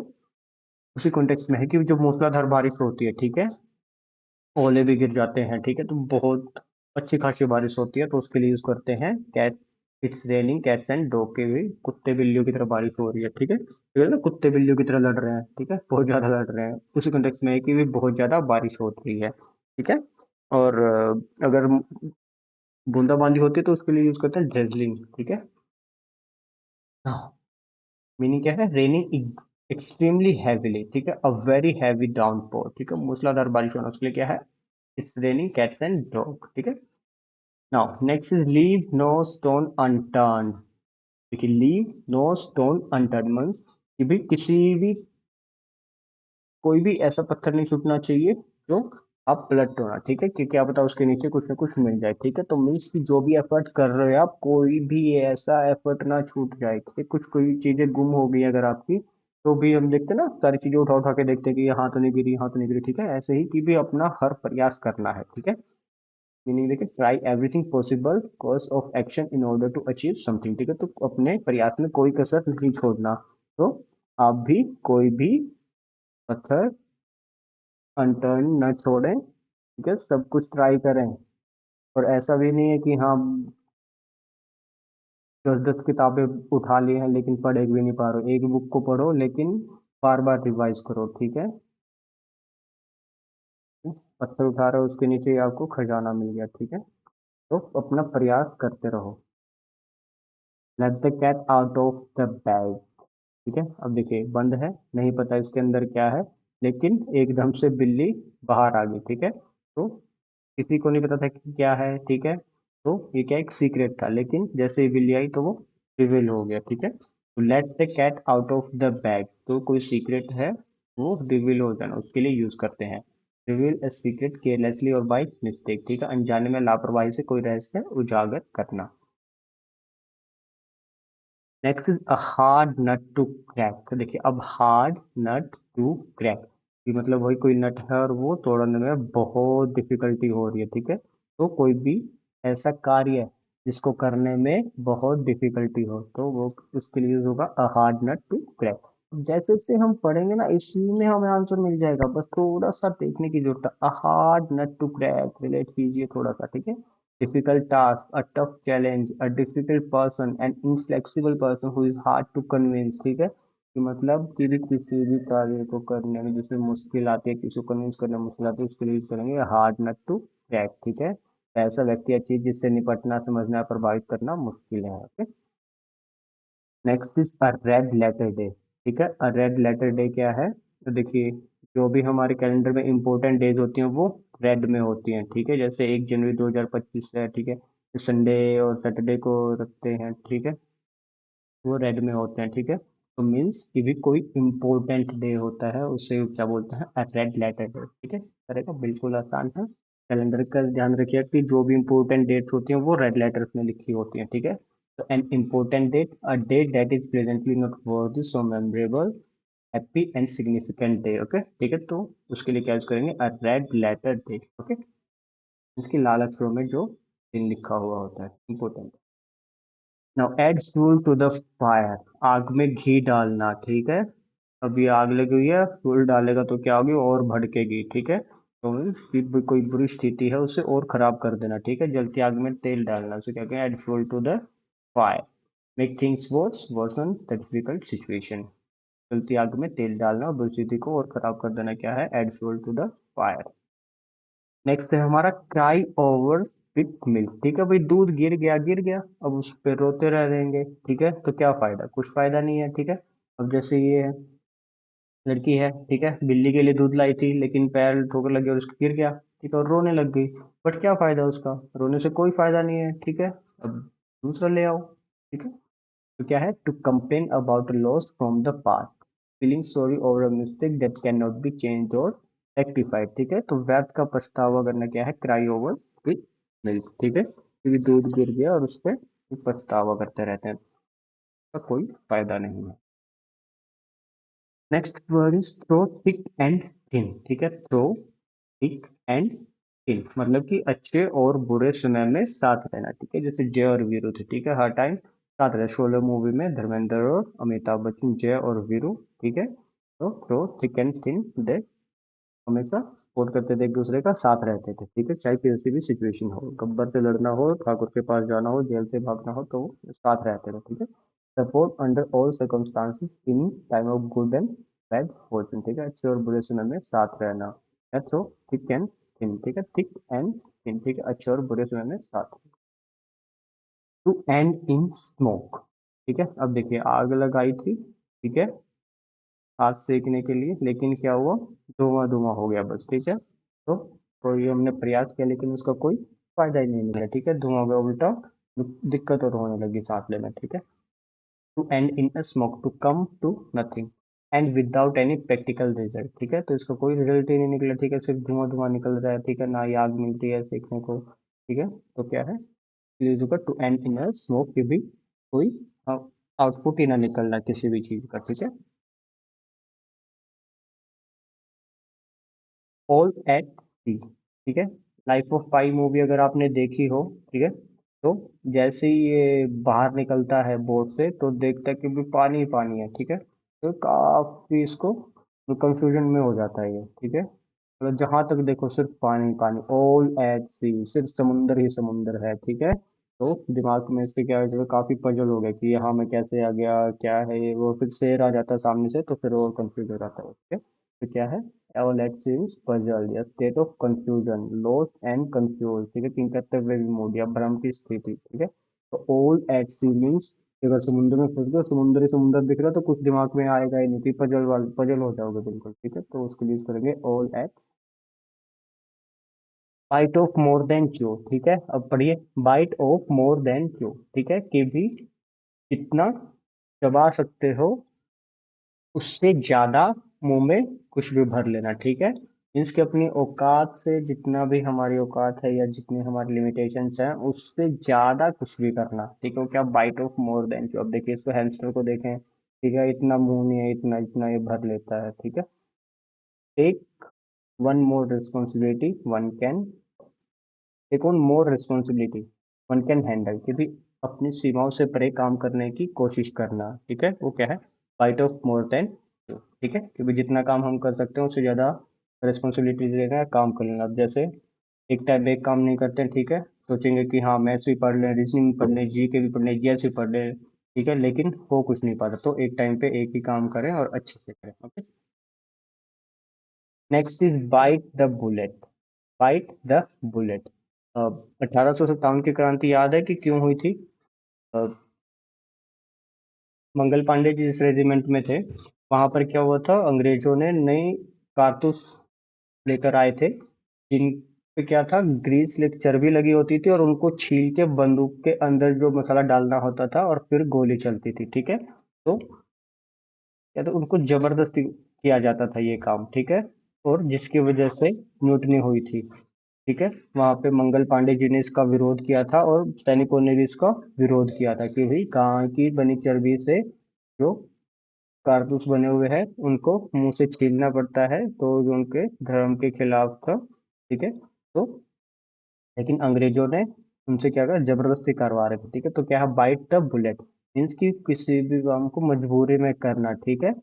उसी कॉन्टेक्स्ट में है कि जो मूसलाधार बारिश होती है, ठीक है, ओले भी गिर जाते हैं, ठीक है, तो बहुत अच्छी खासी बारिश होती है तो उसके लिए यूज करते हैं cats, it's raining cats and dog, के भी कुत्ते बिल्लियों की तरह बारिश हो रही है, ठीक है, तो ये ना कुत्ते बिल्लियों की तरह लड़ रहे हैं, ठीक है, बहुत ज्यादा लड़ रहे हैं, उसी कॉन्टेक्स्ट में है कि भी बहुत ज्यादा बारिश हो रही है, ठीक है। और अगर बूंदाबांदी होती है तो उसके लिए यूज करते हैं ड्रेजलिंग, ठीक है। मीनिंग क्या है, रेनिंग एक्सट्रीमली हैवीली, ठीक है, अ वेरी हैवी डाउनपोर, ठीक है, मूसलाधार बारिश होना, उसके लिए क्या है, it's raining cats and dog, ठीक है। Now next is leave no stone unturn, देखिए leave no stone unturn means कि भी किसी भी कोई भी ऐसा पत्थर नहीं छूटना चाहिए जो आप पलट ना, ठीक है, कि क्या पता उसके नीचे कुछ ना कुछ मिल जाए, ठीक है, तो मीन्स की जो भी एफर्ट कर रहे हो आप, कोई भी ऐसा एफर्ट ना छूट जाए, ठीक है, कुछ कोई चीजें गुम हो गई अगर आपकी, तो भी हम देखते हैं ना, सारी चीजें उठा उठा के देखते हैं कि यहाँ तो नहीं गिरी, यहाँ तो नहीं गिरी, ठीक है, ऐसे ही कि भी अपना हर प्रयास करना है, ठीक है, मीनिंग देखिए try everything possible course of action in order to achieve something, ठीक है, तो अपने प्रयास में कोई कसर नहीं छोड़ना, तो आप भी कोई भी पत्थर अनटर्न न छोड़ें, ठीक है, सब कुछ ट्राई करें, और ऐसा भी नहीं है कि हाँ 10 10 किताबें उठा ली हैं लेकिन पढ़ एक भी नहीं पा रहे हो, एक बुक को पढ़ो लेकिन बार बार रिवाइज करो, ठीक है, पत्थर उठा रहे हो उसके नीचे ही आपको खजाना मिल गया, ठीक है, तो अपना प्रयास करते रहो। Let the cat out of the bag, ठीक है, अब देखिए बंद है, नहीं पता इसके अंदर क्या है, लेकिन एकदम से बिल्ली बाहर आ गई, ठीक है, तो किसी को नहीं पता था कि क्या है, ठीक है, तो ये क्या एक सीक्रेट था, लेकिन जैसे ही बिल्ली आई तो वो रिवील हो गया, ठीक है, तो let's the cat out of the bag, तो कोई सीक्रेट है वो रिवील हो जाना, उसके लिए यूज करते हैं, रिवील ए सीक्रेट केयरलेसली और बाई मिस्टेक, ठीक है, अनजाने में लापरवाही से कोई रहस्य उजागर करना। Next is a hard nut to crack, देखिए अब हार्ड नट टू क्रैक, कि मतलब वही कोई नट है और वो तोड़ने में बहुत डिफिकल्टी हो रही है, ठीक है, तो कोई भी ऐसा कार्य जिसको करने में बहुत डिफिकल्टी हो तो वो उसके लिए यूज होगा a hard nut to crack. जैसे जैसे हम पढ़ेंगे ना इसी में हमें आंसर मिल जाएगा, बस थोड़ा सा देखने की जरूरत है, a hard nut to crack relate कीजिए थोड़ा सा, ठीक है, difficult task, a tough challenge, a difficult person, an inflexible person who is hard to convince, ठीक है, कि मतलब कि भी किसी भी कार्य को करने में जैसे मुश्किल आती है, किसी को कन्विंस करना मुश्किल आती है, उसके लिए यूज करेंगे हार्ड नट टू क्रैक, ठीक है, ऐसा व्यक्ति या चीज जिससे निपटना, समझना, प्रभावित करना मुश्किल है, okay. Next is a red letter day, ठीक है, अ रेड लेटर डे क्या है, तो देखिए जो भी हमारे कैलेंडर में इंपॉर्टेंट डेज होती हैं वो रेड में होती हैं, ठीक है, जैसे 1 जनवरी 2025 है, ठीक है, संडे और सैटरडे को रखते हैं, ठीक है, वो रेड में होते हैं, ठीक है। तो मीन्स कि भी कोई इम्पोर्टेंट डे होता है उसे क्या बोलते हैं, अ रेड लेटर डे, ठीक है। करेगा, बिल्कुल आसान है। कैलेंडर का ध्यान रखिए कि जो भी इम्पोर्टेंट डेट्स होती हैं वो रेड लेटर्स में लिखी होती हैं, ठीक है। तो an important date, a date that is presently not worthy so memorable, happy and significant day, okay, ठीक है। तो उसके लिए क्या यूज करेंगे, a red letter day, okay. इसकी लाल अक्षरों में जो दिन लिखा हुआ होता है, important. Now add fuel to the fire, आग में घी डालना, ठीक है। अभी आग लगी हुई है, फ्यूल डालेगा तो क्या होगी, और भड़केगी, ठीक है। तो फिर भी कोई बुरी स्थिति है उसे और खराब कर देना, ठीक है। जलती आग में तेल डालना, उसे क्या कहें, add fuel to the fire, make things worse, worsen the difficult situation. जलती आग में तेल डालना और बुरी स्थिति को और खराब कर देना क्या है, add fuel to the fire. Next है हमारा क्राई ओवर स्पिल्ड मिल्क, ठीक है भाई, दूध गिर गया, अब उस पे रोते रह जाएंगे, ठीक है। तो क्या फायदा, कुछ फायदा नहीं है, ठीक है। अब जैसे ये है, लड़की है, ठीक है, बिल्ली के लिए दूध लाई थी लेकिन पैर ठोकर लग गया और उसको गिर गया, ठीक है, और रोने लग गई। बट क्या फायदा उसका, रोने से कोई फायदा नहीं है, ठीक है। अब दूसरा ले आओ, ठीक है। तो क्या है, to complain about loss from the past, feeling sorry over a mistake that can not be change और रेक्टिफाइड, ठीक है। तो व्यर्थ का पछतावा करना क्या है, क्राई ओवर विथ मिल्क, ठीक है, क्योंकि दूध गिर गया और उस पर पछतावा करते रहते हैं, तो कोई फायदा नहीं है। Next word is through thick and thin, ठीक है। थ्रो थिक एंड थिन मतलब कि अच्छे और बुरे समय में साथ रहना, ठीक है। जैसे जय और वीरू थे, ठीक है, हर टाइम साथ रहे। शोले मूवी में धर्मेंद्र और अमिताभ बच्चन, जय और वीरू, ठीक है। तो थ्रो थिक एंड थिन, दे हमेशा सपोर्ट करते थे, एक दूसरे का साथ रहते थे, ठीक है। चाहे किसी भी सिचुएशन हो, गब्बर से लड़ना हो, ठाकुर के पास जाना हो, जेल से भागना हो, तो वो साथ रहते थे, ठीक है। Support under all circumstances in time of good and bad Fortune, ठीक है, अच्छे और बुरे समय में साथ रहना। सो थिक एंड थिन, ठीक है, थिक एंड थिन, ठीक है, अच्छे और बुरे समय में साथ। टू एंड इन स्मोक, ठीक है। अब देखिए आग लगाई थी, ठीक है, आग सेकने के लिए, लेकिन क्या हुआ, धुआं धुआं हो गया बस, ठीक है। तो कोई हमने प्रयास किया लेकिन उसका कोई फायदा ही नहीं मिला, ठीक है, धुआं हो गया उल्टा, दिक्कत और होने लगी सांस लेना, ठीक है। To end in a smoke, to come to nothing and without any practical result, ठीक है। तो इसका कोई रिजल्ट ही नहीं निकला, ठीक है, सिर्फ धुआं धुआं निकल रहा है, ठीक है, ना ही आग मिलती है सेकने को, ठीक है। तो क्या है, to end in a smoke, की भी कोई आउटपुट ही ना निकलना किसी भी चीज का, ठीक है। ऑल एट सी, ठीक है। लाइफ ऑफ पाई मूवी अगर आपने देखी हो, ठीक है, तो जैसे ही ये बाहर निकलता है बोट से तो देखता है कि भी पानी ही पानी है, ठीक है। तो काफी इसको कंफ्यूजन में हो जाता है ये, ठीक है। मतलब जहां तक देखो सिर्फ पानी पानी, ऑल एट सी, सिर्फ समुंदर ही समुंदर है, ठीक है। तो दिमाग में इससे क्या है, काफी पजल हो गया कि यहाँ मैं कैसे आ गया, क्या है ये वो, फिर शेर आ जाता है सामने से तो फिर और कंफ्यूज हो जाता है, ठीक है। तो क्या है, let's use puzzle, a state of confusion, lost and confused, ठीक है, चिंता करते हुए विमोड या भ्रम की स्थिति, ठीक है। तो all at sea means अगर समुद्र में फंस गए, समुद्र ही समुद्र दिख रहा है, तो कुछ दिमाग में आएगा ही नहीं, कि पजल हो जाओगे बिल्कुल, ठीक है। तो उसके लिए यूज करेंगे all at, bite off more than chew, ठीक है। अब पढ़िए, bite off more than chew, ठीक है, कि भी जितना चबा सकते हो उससे ज्यादा मुंह में कुछ भी भर लेना, ठीक है। मीन्स कि अपनी औकात से, जितना भी हमारी औकात है या जितनी हमारी लिमिटेशंस हैं उससे ज्यादा कुछ भी करना, ठीक है। क्या बाइट ऑफ मोर देन, जो अब देखिए इसको हैमस्टर को देखें, ठीक है, इतना मुंह नहीं है, इतना इतना ये भर लेता है, ठीक है। Take one more responsibility one can, take on more responsibility one can handle, क्योंकि अपनी सीमाओं से परे काम करने की कोशिश करना, ठीक है, वो क्या है, फाइट ऑफ मोर देन, ठीक है, क्योंकि जितना काम हम कर सकते हैं उससे ज्यादा रिस्पॉन्सिबिलिटी लेना है, काम कर लेना। अब जैसे एक टाइम में एक काम नहीं करते हैं, ठीक है, सोचेंगे कि हाँ मैथ्स भी पढ़ लें, रीजनिंग पढ़ लें, जी के भी पढ़ लें, जीएस भी पढ़ लें, ठीक है, लेकिन हो कुछ नहीं पाता, तो एक टाइम पे एक ही काम करें और अच्छे से करें, okay. Next is bite the bullet, bite the bullet. 1857 की क्रांति याद है कि क्यों हुई थी, अ, मंगल पांडे जी जिस रेजिमेंट में थे, वहां पर क्या हुआ था, अंग्रेजों ने नई कारतूस लेकर आए थे, जिन पे क्या था, ग्रीस लेक चर्बी लगी होती थी और उनको छील के बंदूक के अंदर जो मसाला डालना होता था और फिर गोली चलती थी, ठीक है। तो क्या तो उनको जबरदस्ती किया जाता था ये काम, ठीक है। और जिसकी वजह से म्यूटनी हुई थी, ठीक है। वहां पे मंगल पांडे जी ने इसका विरोध किया था और सैनिकों ने भी इसका विरोध किया था कि भाई गाय की बनी चर्बी से जो कारतूस बने हुए हैं उनको मुंह से छीलना पड़ता है, तो जो उनके धर्म के खिलाफ था, ठीक है। तो लेकिन अंग्रेजों ने उनसे क्या करा, जबरदस्ती करवा रहे थे, ठीक है। तो क्या है, बाइट द बुलेट मीन्स कि किसी भी काम को मजबूरी में करना, ठीक है।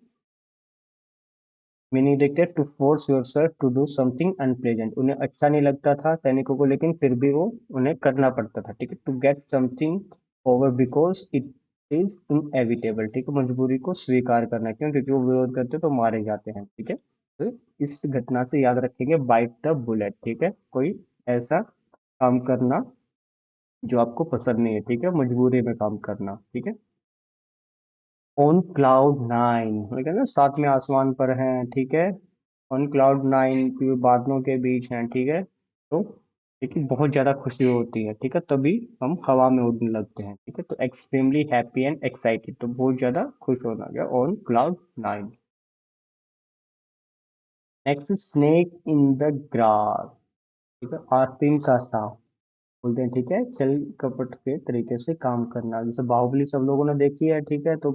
मीनिंग देखते हैं, to force yourself to do something unpleasant, उन्हें अच्छा नहीं लगता था सैनिकों को लेकिन फिर भी वो उन्हें करना पड़ता था, ठीक है। To get something over because it is inevitable, ठीक है, मजबूरी को स्वीकार करना, क्यों, क्योंकि वो विरोध करते तो मारे जाते हैं, ठीक है। तो इस घटना से याद रखेंगे बाइट द बुलेट, ठीक है, कोई ऐसा काम करना जो आपको पसंद नहीं है, ठीक है, मजबूरी में काम करना, ठीक है। ऑन क्लाउड नाइन, मतलब ना सातवें आसमान पर हैं, ठीक है। ऑन क्लाउड नाइन की बादलों के बीच हैं, ठीक है। तो देखिए बहुत ज्यादा खुशी होती है, ठीक है, तभी हम हवा में उड़ने लगते हैं, ठीक है। तो एक्सट्रीमली हैप्पी एंड एक्साइटेड, तो बहुत ज्यादा खुश होना गया, on cloud nine. Next snake in the grass, ठीक है, आस्तीन का सांप बोलते हैं, ठीक है। चल कपट के तरीके से काम करना, जैसे बाहुबली सब लोगों ने देखी है, ठीक है। तो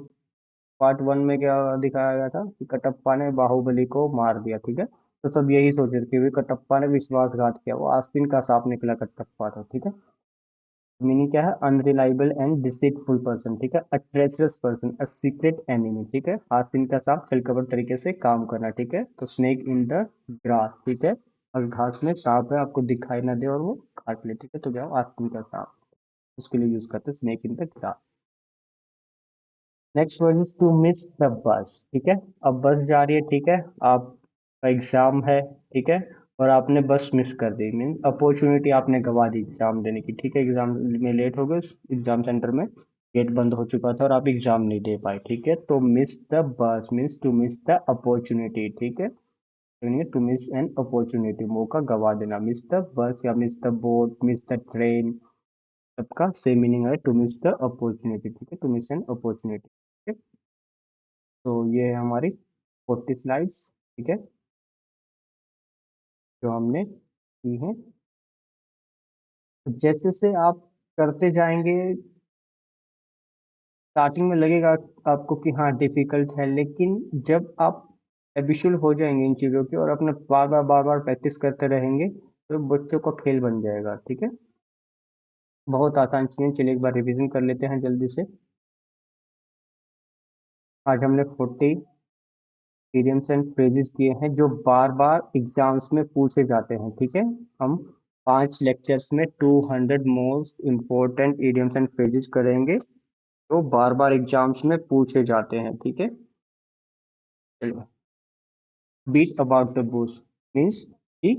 पार्ट वन में क्या दिखाया गया था कि कटप्पा ने बाहुबली को मार दिया, ठीक है। तो सब यही सोच रहे थे कि भी कटप्पा ने विश्वासघात किया, वो आस्तीन का सांप निकला कटप्पा था, ठीक है। मीनिंग क्या है, अनरिलायबल एंड डिसीटफुल पर्सन, ठीक है, a treacherous person, a secret enemy, ठीक है। आस्तीन का सांप छलकपट तरीके से काम करना, ठीक है। तो स्नेक इन द ग्रास, ठीक है, और घास में सांप है, आपको दिखाई ना दे और वो काट ले, ठीक है। तो क्या हो, आस्तीन का सांप, उसके लिए यूज करते हैं snake in the grass. Next word is to miss the bus, ठीक है। अब बस जा रही है, ठीक है, आपका एग्जाम है, ठीक है, और आपने बस मिस कर दी, मीन अपॉर्चुनिटी आपने गवा दी एग्जाम देने की, ठीक है। एग्जाम में लेट हो गए, एग्जाम सेंटर में गेट बंद हो चुका था और आप एग्जाम नहीं दे पाए, ठीक है। तो miss the bus means to miss the opportunity, ठीक है। टू मिस एन अपॉर्चुनिटी, मौका गवा देना, मिस द बस या miss the boat, miss the train, सबका सेम मीनिंग है, टू मिस द अपॉर्चुनिटी, ठीक है, टू मिस एन अपॉर्चुनिटी। तो ये है हमारी 40 स्लाइड्स, ठीक है, जो हमने की है। जैसे से आप करते जाएंगे, स्टार्टिंग में लगेगा आपको कि हाँ डिफिकल्ट है, लेकिन जब आप हैबिचुअल हो जाएंगे इन चीज़ों के और अपने बार बार प्रैक्टिस करते रहेंगे तो बच्चों का खेल बन जाएगा, ठीक है। बहुत आसान चीज़ें, चलिए एक बार रिवीजन कर लेते हैं जल्दी से। आज हमने 40 इडियम्स एंड फ्रेजेस किए हैं जो बार बार एग्जाम्स में पूछे जाते हैं, ठीक है। हम 5 लेक्चर्स में 200 most important idioms and phrases करेंगे जो बार बार एग्जाम्स में पूछे जाते हैं, ठीक है। चलिए, beat about the bush means कि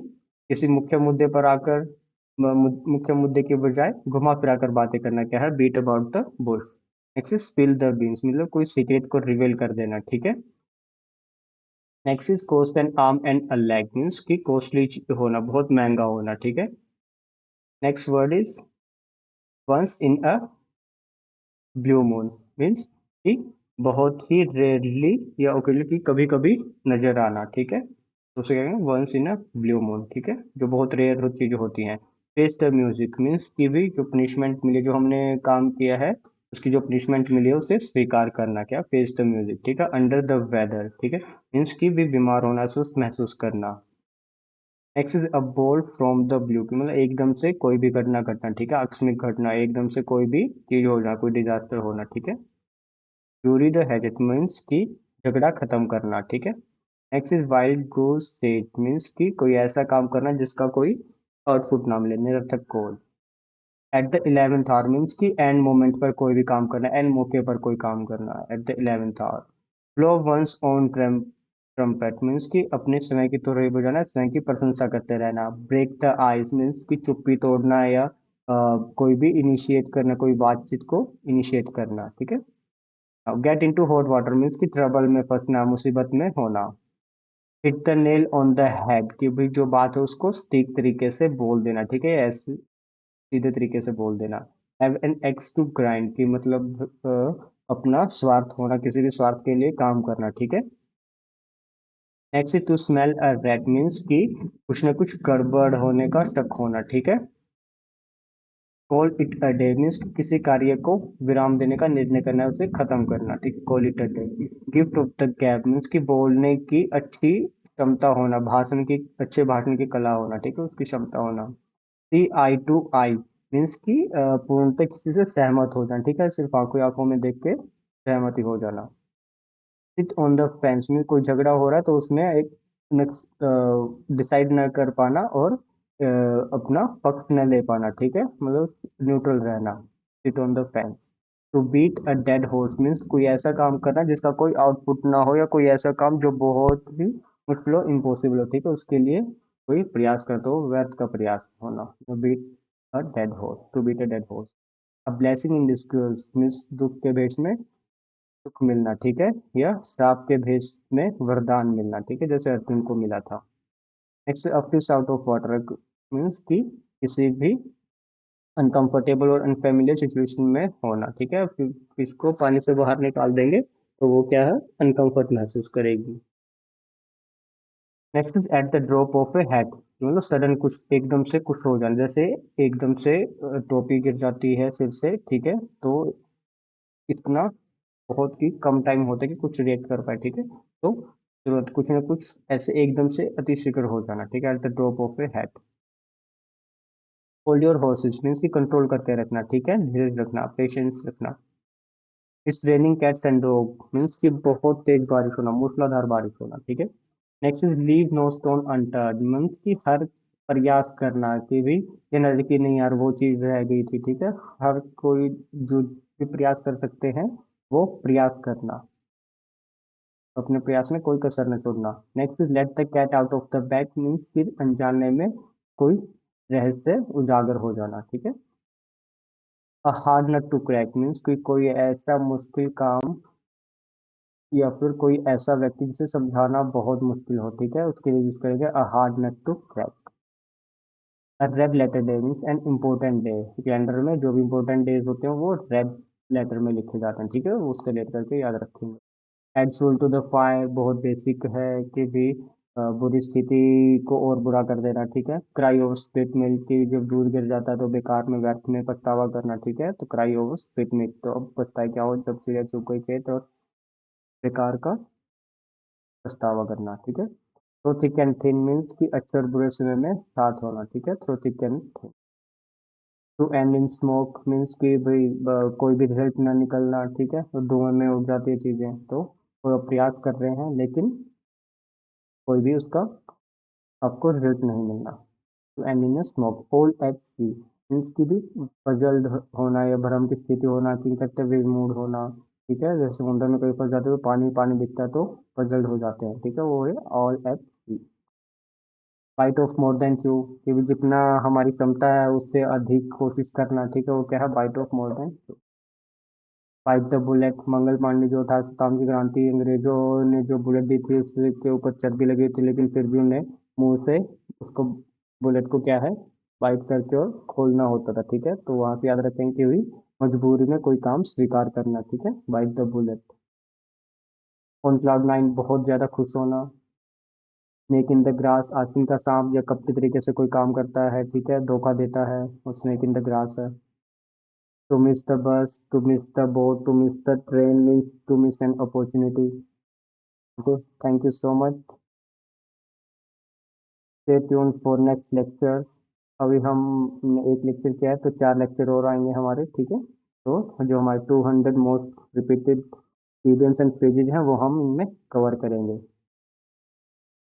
किसी मुख्य मुद्दे पर आकर मुख्य मुद्दे के बजाय घुमा फिरा कर बातें करना, क्या है, beat about the bush. Next spill the beans, मतलब कोई सीक्रेट को रिवील कर देना, ठीक है। Next is cost an arm and a leg means कि कॉस्टली होना, बहुत महंगा होना, ठीक है। Next word is once in a blue moon means कि बहुत ही रेयरली या ओकेजनली, कभी कभी नजर आना, ठीक है। तो उसे कहेंगे once in a blue moon, ठीक है, जो बहुत रेयर चीजें होती हैं। फेस द म्यूजिक मीन्स कि भी जो पनिशमेंट मिले, जो हमने काम किया है उसकी जो पनिशमेंट मिली है उसे स्वीकार करना, क्या, फेस द म्यूजिक, ठीक है। अंडर द वेदर, ठीक है, मीन्स कि भी बीमार होना, सुस्त महसूस करना। Next is a bolt from the blue, की मतलब एकदम से कोई भी घटना घटना, ठीक है, आकस्मिक घटना, एकदम से कोई भी चीज हो जाए, कोई डिजास्टर होना, ठीक है। ड्यूरी द हैजट मीन्स की झगड़ा खत्म करना, ठीक है। Next is wild goes said means की कोई ऐसा काम करना जिसका कोई आउटपुट ना मिले, निरर्थक कॉल। At the 11th hour means की एंड मोमेंट पर कोई भी काम करना, एंड मौके पर कोई काम करना, at the 11th hour. Blow one's on trumpet means की अपने समय की तुरही बजाना, समय की प्रशंसा करते रहना। ब्रेक द आइस मीन्स की चुप्पी तोड़ना या कोई भी इनिशिएट करना, कोई बातचीत को इनिशिएट करना, ठीक है। Gate into hot water means की ट्रबल में फंसना, मुसीबत में होना। Hit the nail on the head कि भाई जो बात है उसको ठीक तरीके से बोल देना, ठीक है, ऐसे सीधे तरीके से बोल देना। Have an axe to grind की मतलब अपना स्वार्थ होना, किसी भी स्वार्थ के लिए काम करना, ठीक है। Next to smell a rat means कि कुछ ना कुछ गड़बड़ होने का शक होना, ठीक है। Call it a day means किसी कार्य को विराम देने का निर्णय करना है, उसे खत्म करना, ठीक, call it a day. Gift of the gap means कि बोलने की अच्छी क्षमता होना, भाषण की अच्छे भाषण की कला होना, ठीक है, उसकी क्षमता होना। सी आई टू आई मीन्स कि पूर्णतः किसी से सहमत हो जाना, ठीक है, सिर्फ आंखों आंखों में देख के सहमति हो जाना। सिट ऑन द फेंस में कोई झगड़ा हो रहा है तो उसमें एक डिसाइड न कर पाना और अपना पक्ष न ले पाना, ठीक है, मतलब न्यूट्रल रहना। Sit on the fence. To beat a dead horse means कोई ऐसा काम करना जिसका कोई आउटपुट ना हो, या कोई ऐसा काम जो बहुत ही मुश्किल हो, इम्पॉसिबल हो, ठीक है, उसके लिए कोई प्रयास करते हो, व्यर्थ का प्रयास होना। To beat a dead horse, to beat a dead horse. A blessing in disguise means दुख के भेष में सुख मिलना, ठीक है, या श्राप के भेष में वरदान मिलना, ठीक है, जैसे अर्जुन को मिला था। Next, a fish out of water means कि किसी भी अनकंफर्टेबल और अनफेमिलियर सिचुएशन में होना, ठीक है, फिश को पानी से बाहर निकाल देंगे तो वो क्या है, अनकंफर्ट महसूस करेगी। Next is at the drop of A hat, मतलब सडन कुछ एकदम से कुछ हो जाना, जैसे एकदम से टोपी गिर जाती है सिर से, ठीक है, तो इतना बहुत ही कम टाइम होता है कि कुछ रिएक्ट कर पाए, ठीक है, तो तुरंत कुछ ना कुछ ऐसे एकदम से अतिशीघ्र हो जाना, ठीक है, eight the drop of A hat. Hold your horses means की कंट्रोल करके रखना, ठीक है, धीरज रखना, पेशेंस रखना। It's raining cats and dog means की बहुत तेज बारिश होना, मूसलाधार बारिश होना, ठीक है। Next is leave no stone unturned means की हर प्रयास करना कि भी ये न कि नहीं यार वो चीज रह गई थी, ठीक है, हर कोई जो भी प्रयास कर सकते हैं वो प्रयास करना, अपने प्रयास में कोई कसर न छोड़ना। Next is let the cat out of the bag means फिर अनजाने में कोई रहस्य उजागर हो जाना, ठीक है। A hard nut to crack means कि कोई ऐसा मुश्किल काम या फिर कोई ऐसा व्यक्ति जिसे समझाना बहुत मुश्किल हो, ठीक है, उसके लिए यूज करेंगे a hard nut to crack. A red letter day means an important day, calendar में जो भी इम्पोर्टेंट डेज होते हैं वो रेड लेटर में लिखे जाते हैं, ठीक है, वो उससे लेट करके याद रखेंगे। Add fuel to the fire बहुत बेसिक है कि भी बुरी स्थिति को और बुरा कर देना, ठीक है। क्राई ओवर स्पिल्ट मिल्क की जब दूध गिर जाता है तो बेकार में व्यर्थ में पछतावा करना, ठीक है, तो क्राई ओवर स्पिल्ट मिल्क, तो अब पछताए क्या हो जब चिड़िया चुग गई खेत और बेकार का पछतावा करना, ठीक है। Through thick and thin means की अच्छे और बुरे समय में साथ होना, ठीक है, through thick and thin. To end in smoke means कि भाई कोई भी रिजल्ट ना निकलना, ठीक है, तो धुएं में उड़ जाती है चीजें, तो वो प्रयास कर रहे हैं लेकिन कोई भी उसका आपको रिजल्ट नहीं मिलना। To end in smoke. All at sea means की भी पजल्ड होना या भ्रम की स्थिति होना, कि करते हुए मूड होना, ठीक है, जैसे समुद्र में कहीं फंस जाते हो तो पानी पानी दिखता है तो पजल्ड हो जाते हैं, ठीक है, वो है all at sea. Fight off more than two कि भी जितना हमारी क्षमता है उससे अधिक कोशिश करना, ठीक है, वो क्या है, bite off more than two. Fight the bullet Mangal Pandey जो था सताम की क्रांति, अंग्रेजों ने जो बुलेट दी थी उसके ऊपर चर्बी लगी थी लेकिन फिर भी उन्हें मुंह से उसको बुलेट को क्या है, बाइट करके और खोलना होता था, ठीक है, तो वहां से याद रखेंगे कि हुई मजबूरी में कोई काम स्वीकार करना, ठीक है, bite the bullet. On cloud nine बहुत ज्यादा खुश होना। स्नेक इन द ग्रास आस्तीन का सांप या कपटी तरीके से कोई काम करता है, ठीक है, धोखा देता है, वो स्नेक इन द ग्रास है। To miss the bus, to miss the boat, to miss the train means to miss an opportunity. Okay, thank you so much. Stay tune for next lectures. अभी हम एक lecture किया है तो 4 lecture और आएंगे हमारे, ठीक है, तो जो हमारे 200 most repeated idioms and phrases हैं वो हम इनमें कवर करेंगे।